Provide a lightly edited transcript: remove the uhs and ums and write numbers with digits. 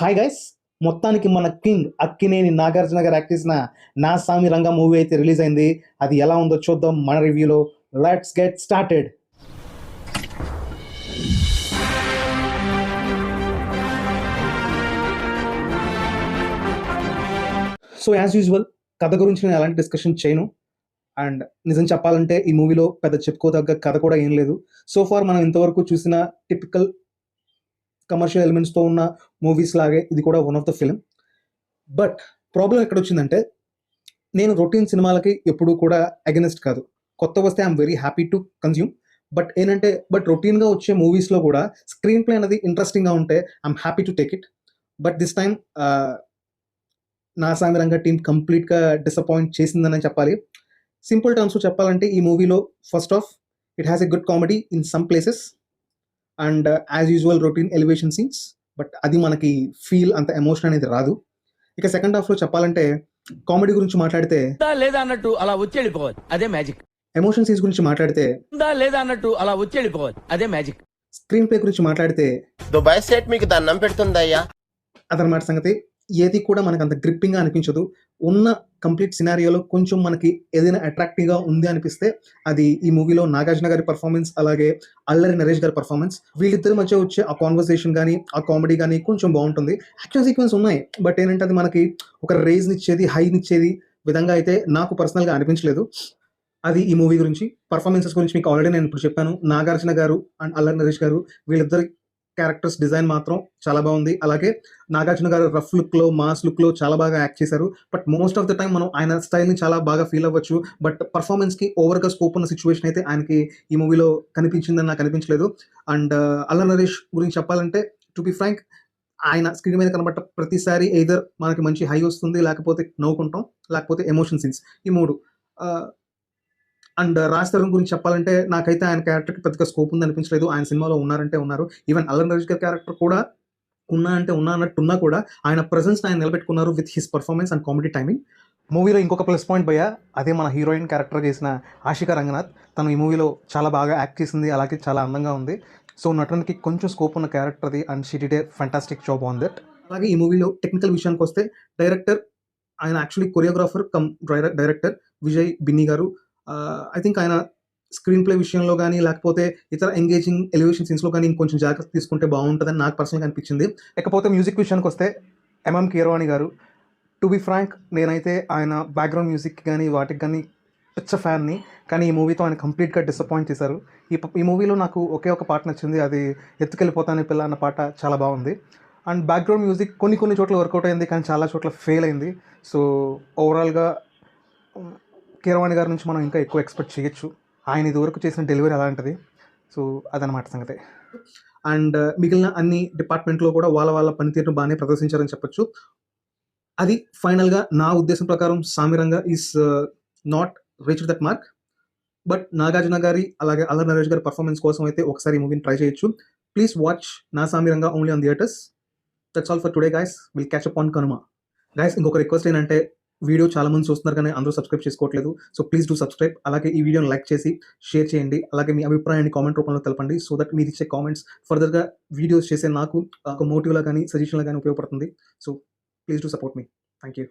Hi guys, మొత్తానికి మన king Akkineni Nagarjuna గారు యాక్ట్ చేసిన నా సామి రంగ మూవీ అయితే రిలీజ్ అయింది. అది ఎలా ఉందో చూద్దాం మన రివ్యూలో. Let's get started. So as usual కథ గురించి నేను ఎలాంటి డిస్కషన్ చేయను. అండ్ నిజం చెప్పాలంటే ఈ మూవీలో పెద్ద చెప్పుకోదగ్గ కథ కూడా ఏం లేదు. సో ఫార్ మనం ఇంతవరకు చూసిన టిపికల్ కమర్షియల్ ఎలిమెంట్స్తో ఉన్న మూవీస్ లాగే ఇది కూడా one of the film. But problem ఎక్కడ వచ్చిందంటే, నేను రొటీన్ సినిమాలకి ఎప్పుడు కూడా అగెనిస్ట్ కాదు. కొత్త వస్తే I'm very happy to consume. But రొటీన్గా వచ్చే మూవీస్లో కూడా స్క్రీన్ ప్లే అనేది ఇంట్రెస్టింగ్గా ఉంటే I'm happy to take it. But this time నా సామి రంగ టీం కంప్లీట్గా డిసప్పాయింట్ చేసిందని చెప్పాలి. సింపుల్ టర్మ్స్లో చెప్పాలంటే ఈ మూవీలో first of it has a good comedy in some places and as usual routine elevation scenes. But అది మనకి ఫీల్ అంత ఎమోషన్ అనేది రాదు. ఇక సెకండ్ హాఫ్లో చెప్పాలంటే కామెడీ గురించి మాట్లాడితే లేదా అన్నట్టు అలా వచ్చి వెళ్ళిపోవాలి, అదే మ్యాజిక్. ఎమోషన్ సీన్స్ గురించి మాట్లాడితే లేదా అన్నట్టు అలా వచ్చి వెళ్ళిపోవాలి, అదే మ్యాజిక్. స్క్రీన్ ప్లే గురించి మాట్లాడితే దుబాయ్ సెట్ మీకు దండం పెడుతుందయ్యా అదనమాట సంగతి. ఏది కూడా మనకు అంత గ్రిప్పింగ్గా అనిపించదు. ఉన్న కంప్లీట్ సినారియోలో కొంచెం మనకి ఏదైనా అట్రాక్టివ్గా ఉంది అనిపిస్తే అది ఈ మూవీలో నాగార్జున గారి పర్ఫార్మెన్స్, అలాగే అల్లరి నరేష్ గారి పర్ఫార్మెన్స్. వీళ్ళిద్దరి మధ్య వచ్చే ఆ కాన్వర్సేషన్ కానీ ఆ కామెడీ కానీ కొంచెం బాగుంటుంది. యాక్షన్ సీక్వెన్స్ ఉన్నాయి, బట్ ఏంటంటే అది మనకి ఒక రేజ్నిచ్చేది, హైనిచ్చేది విధంగా అయితే నాకు పర్సనల్గా అనిపించలేదు. అది ఈ మూవీ గురించి. పర్ఫార్మెన్సెస్ గురించి మీకు ఆల్రెడీ నేను ఇప్పుడు చెప్పాను. నాగార్జున గారు అండ్ అల్లరి నరేష్ గారు వీళ్ళిద్దరి క్యారెక్టర్స్ డిజైన్ మాత్రం చాలా బాగుంది. అలాగే నాగార్జున గారు రఫ్ లుక్లో, మాస్ లుక్లో చాలా బాగా యాక్ట్ చేశారు. But most of the time మనం ఆయన స్టైల్ని చాలా బాగా ఫీల్ అవ్వచ్చు. బట్ పర్ఫార్మెన్స్కి ఓవర్గా స్కోప్ ఉన్న సిచ్యువేషన్ అయితే ఆయనకి ఈ మూవీలో కనిపించిందని నాకు అనిపించలేదు. అండ్ అల్లరి నరేష్ గురించి చెప్పాలంటే, టు బి ఫ్రాంక్, ఆయన స్క్రీన్ మీద కనబడ్డ ప్రతిసారి ఎయిదర్ మనకి మంచి హై వస్తుంది, లేకపోతే నవ్వుకుంటాం, లేకపోతే ఎమోషన్ సీన్స్, ఈ మూడు. అండ్ రాజ్ తరుణ్ గురించి చెప్పాలంటే నాకైతే ఆయన క్యారెక్టర్కి పెద్దగా స్కోప్ ఉంది అనిపించలేదు. ఆయన సినిమాలో ఉన్నారంటే ఉన్నారు. ఈవెన్ అల్లరి నరేష్ గారి క్యారెక్టర్ కూడా ఉన్నా అన్నట్టున్నా కూడా ఆయన ప్రెజెన్స్ ఆయన నిలబెట్టుకున్నారు with his performance and comedy timing. మూవీలో ఇంకొక ప్లస్ పాయింట్ భయ్యా, అదే మన హీరోయిన్ క్యారెక్టర్ చేసిన ఆషికా రంగనాథ్. తను ఈ మూవీలో చాలా బాగా యాక్ట్ చేసింది, అలాగే చాలా అందంగా ఉంది. సో నటనకి కొంచెం స్కోప్ ఉన్న క్యారెక్టర్ అది, and she did a fantastic job on that. అలాగే ఈ మూవీలో టెక్నికల్ విషయానికి వస్తే, డైరెక్టర్ ఆయన actually choreographer come director Vijay Binny గారు. ఐ థింక్ ఆయన స్క్రీన్ ప్లే విషయంలో కానీ, లేకపోతే ఇతర ఎంగేజింగ్ ఎలివేషన్ సీన్స్లో కానీ ఇంకొంచెం జాగ్రత్త తీసుకుంటే బాగుంటుందని నాకు పర్సనల్గా అనిపించింది. ఇకపోతే మ్యూజిక్ విషయానికి వస్తే ఎంఎం కీరవాణి గారు. టు బి ఫ్రాంక్, నేనైతే ఆయన బ్యాక్గ్రౌండ్ మ్యూజిక్ కానీ వాటికి కానీ పిచ్చ ఫ్యాన్ని. కానీ ఈ మూవీతో ఆయన కంప్లీట్గా డిసప్పాయింట్ చేశారు. ఈ మూవీలో నాకు ఒకే ఒక పాట నచ్చింది, అది ఎత్తుకెళ్ళిపోతానే పిల్ల అన్న పాట చాలా బాగుంది. అండ్ బ్యాక్గ్రౌండ్ మ్యూజిక్ కొన్ని చోట్ల వర్కౌట్ అయింది, కానీ చాలా చోట్ల ఫెయిల్ అయింది. సో ఓవరాల్గా కీరవాణి గారి నుంచి మనం ఇంకా ఎక్కువ ఎక్స్పెక్ట్ చేయొచ్చు. ఆయన ఇదివరకు చేసిన డెలివరీ అలాంటిది. సో అదనమాట సంగతి. అండ్ మిగిలిన అన్ని డిపార్ట్మెంట్లో కూడా వాళ్ళ పనితీరును బాగానే ప్రదర్శించారని చెప్పొచ్చు. అది ఫైనల్గా నా ఉద్దేశం ప్రకారం సామి రంగ is not reach that mark. But Nagarjuna గారి అలాగే అల్లరి నరేష్ గారి పర్ఫార్మెన్స్ కోసం అయితే ఒకసారి ఈ మూవీని ట్రై చేయొచ్చు. ప్లీజ్ వాచ్ నా సామి రంగ only on theatres. That's all for today guys. Will catch up on Kanuma. Guys, ఇంకొక రిక్వెస్ట్ ఏంటంటే, వీడియో చాలా మంది చూస్తున్నారు కానీ అందరూ సబ్స్క్రైబ్ చేసుకోవట్లేదు. So please do subscribe. అలాగే ఈ వీడియోని లైక్ చేసి షేర్ చేయండి. అలాగే మీ అభిప్రాయాన్ని కామెంట్ రూపంలో తెలపండి. సో దట్ మీరు ఇచ్చే కామెంట్స్ ఫర్దర్గా వీడియోస్ చేసే నాకు ఒక మోటివ్లా కానీ సజెషన్లా కానీ ఉపయోగపడుతుంది. So please do support me. Thank you.